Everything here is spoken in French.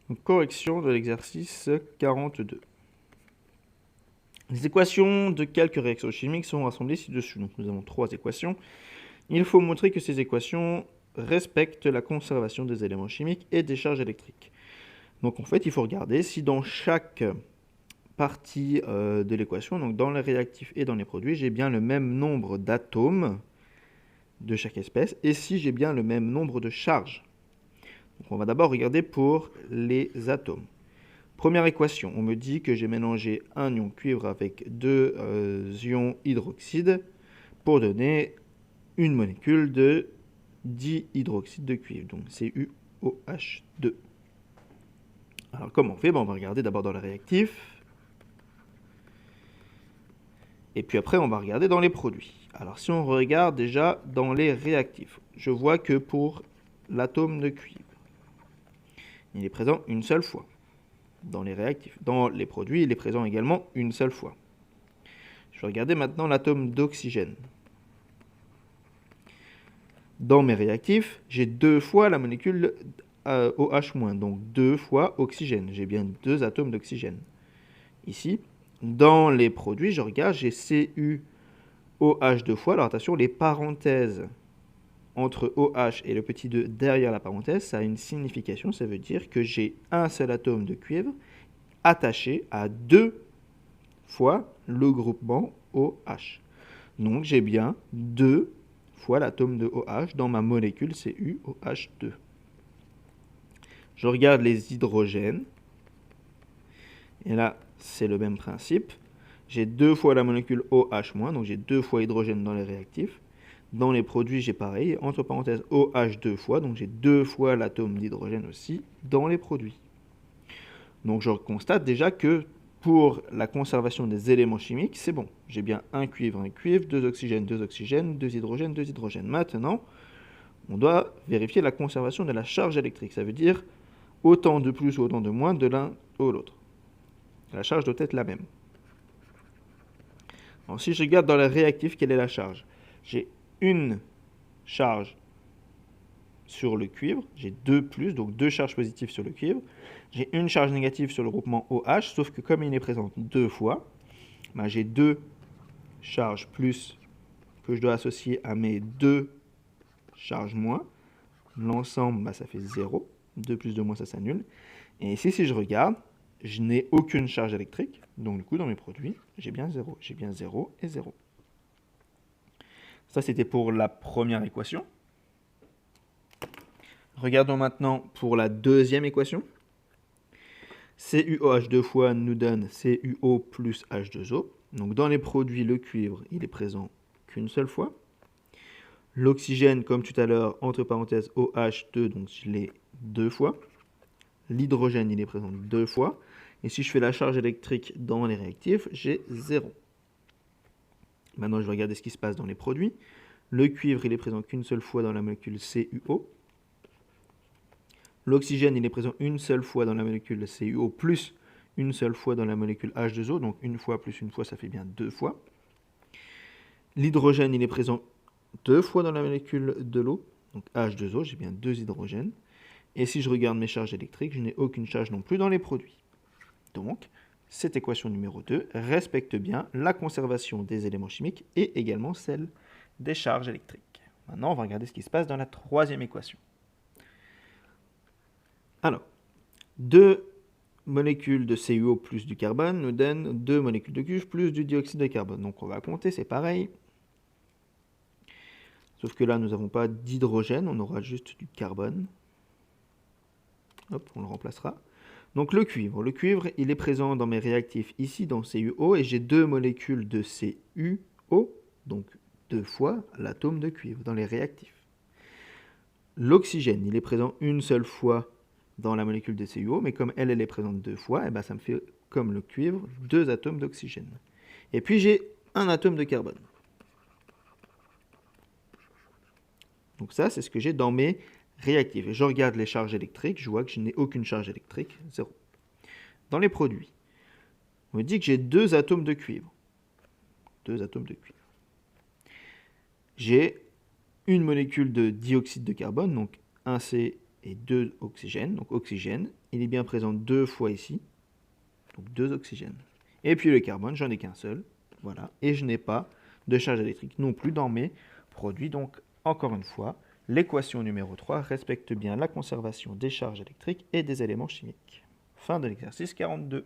Donc, correction de l'exercice 42. Les équations de quelques réactions chimiques sont rassemblées ci-dessus. Donc nous avons 3 équations. Il faut montrer que ces équations respectent la conservation des éléments chimiques et des charges électriques. Donc en fait, il faut regarder si dans chaque partie de l'équation, donc dans les réactifs et dans les produits, j'ai bien le même nombre d'atomes de chaque espèce et si j'ai bien le même nombre de charges. Donc on va d'abord regarder pour les atomes. Première équation, on me dit que j'ai mélangé un ion cuivre avec deux ions hydroxyde pour donner une molécule de dihydroxyde de cuivre, donc CuOH2. Alors comment on fait? On va regarder d'abord dans le réactif, et puis après on va regarder dans les produits. Alors si on regarde déjà dans les réactifs, je vois que pour l'atome de cuivre, il est présent une seule fois dans les réactifs. Dans les produits, il est présent également une seule fois. Je vais regarder maintenant l'atome d'oxygène. Dans mes réactifs, j'ai 2 fois la molécule OH-, donc 2 fois oxygène. J'ai bien 2 atomes d'oxygène. Ici, dans les produits, je regarde, j'ai CuOH 2 fois. Alors attention, les parenthèses entre OH et le petit 2 derrière la parenthèse, ça a une signification. Ça veut dire que j'ai un seul atome de cuivre attaché à 2 fois le groupement OH. Donc j'ai bien 2 fois l'atome de OH dans ma molécule CuOH2. Je regarde les hydrogènes. Et là, c'est le même principe. J'ai 2 fois la molécule OH-, donc j'ai 2 fois hydrogène dans les réactifs. Dans les produits, j'ai pareil, entre parenthèses OH 2 fois, donc j'ai 2 fois l'atome d'hydrogène aussi dans les produits. Donc je constate déjà que pour la conservation des éléments chimiques, c'est bon. J'ai bien un cuivre, 2 oxygènes, 2 oxygènes, 2 hydrogènes, 2 hydrogènes. Maintenant, on doit vérifier la conservation de la charge électrique. Ça veut dire autant de plus ou autant de moins de l'un ou l'autre. La charge doit être la même. Alors, si je regarde dans le réactif, quelle est la charge? J'ai une charge sur le cuivre, j'ai 2 plus, donc 2 charges positives sur le cuivre. J'ai une charge négative sur le groupement OH, sauf que comme il est présent 2 fois, j'ai 2 charges plus que je dois associer à mes 2 charges moins. L'ensemble, ça fait 0. 2 plus 2 moins, ça s'annule. Et ici, si je regarde, je n'ai aucune charge électrique. Donc du coup, dans mes produits, j'ai bien 0. J'ai bien 0 et 0. Ça, c'était pour la première équation. Regardons maintenant pour la deuxième équation. CuOH 2 fois nous donne CuO plus H2O. Donc dans les produits, le cuivre, il est présent qu'une seule fois. L'oxygène, comme tout à l'heure, entre parenthèses OH2, donc je l'ai 2 fois. L'hydrogène, il est présent 2 fois. Et si je fais la charge électrique dans les réactifs, j'ai 0. Maintenant, je vais regarder ce qui se passe dans les produits. Le cuivre, il est présent qu'une seule fois dans la molécule CuO. L'oxygène, il est présent une seule fois dans la molécule CuO, plus une seule fois dans la molécule H2O. Donc une fois plus une fois, ça fait bien 2 fois. L'hydrogène, il est présent 2 fois dans la molécule de l'eau. Donc H2O, j'ai bien 2 hydrogènes. Et si je regarde mes charges électriques, je n'ai aucune charge non plus dans les produits. Donc, cette équation numéro 2 respecte bien la conservation des éléments chimiques et également celle des charges électriques. Maintenant, on va regarder ce qui se passe dans la troisième équation. Alors, 2 molécules de CuO plus du carbone nous donnent 2 molécules de cuivre plus du dioxyde de carbone. Donc on va compter, c'est pareil. Sauf que là, nous n'avons pas d'hydrogène, on aura juste du carbone. Hop, on le remplacera. Donc le cuivre, il est présent dans mes réactifs ici dans CuO et j'ai 2 molécules de CuO, donc 2 fois l'atome de cuivre dans les réactifs. L'oxygène, il est présent une seule fois dans la molécule de CuO, mais comme elle est présente 2 fois, ça me fait comme le cuivre 2 atomes d'oxygène. Et puis j'ai un atome de carbone. Donc ça, c'est ce que j'ai dans mes réactifs. Et je regarde les charges électriques, je vois que je n'ai aucune charge électrique, 0. Dans les produits, on me dit que j'ai 2 atomes de cuivre. 2 atomes de cuivre. J'ai une molécule de dioxyde de carbone, donc un et 2 oxygènes. Donc oxygène, il est bien présent 2 fois ici. Donc 2 oxygènes. Et puis le carbone, j'en ai qu'un seul. Voilà. Et je n'ai pas de charge électrique non plus dans mes produits. Donc encore une fois, l'équation numéro 3 respecte bien la conservation des charges électriques et des éléments chimiques. Fin de l'exercice 42.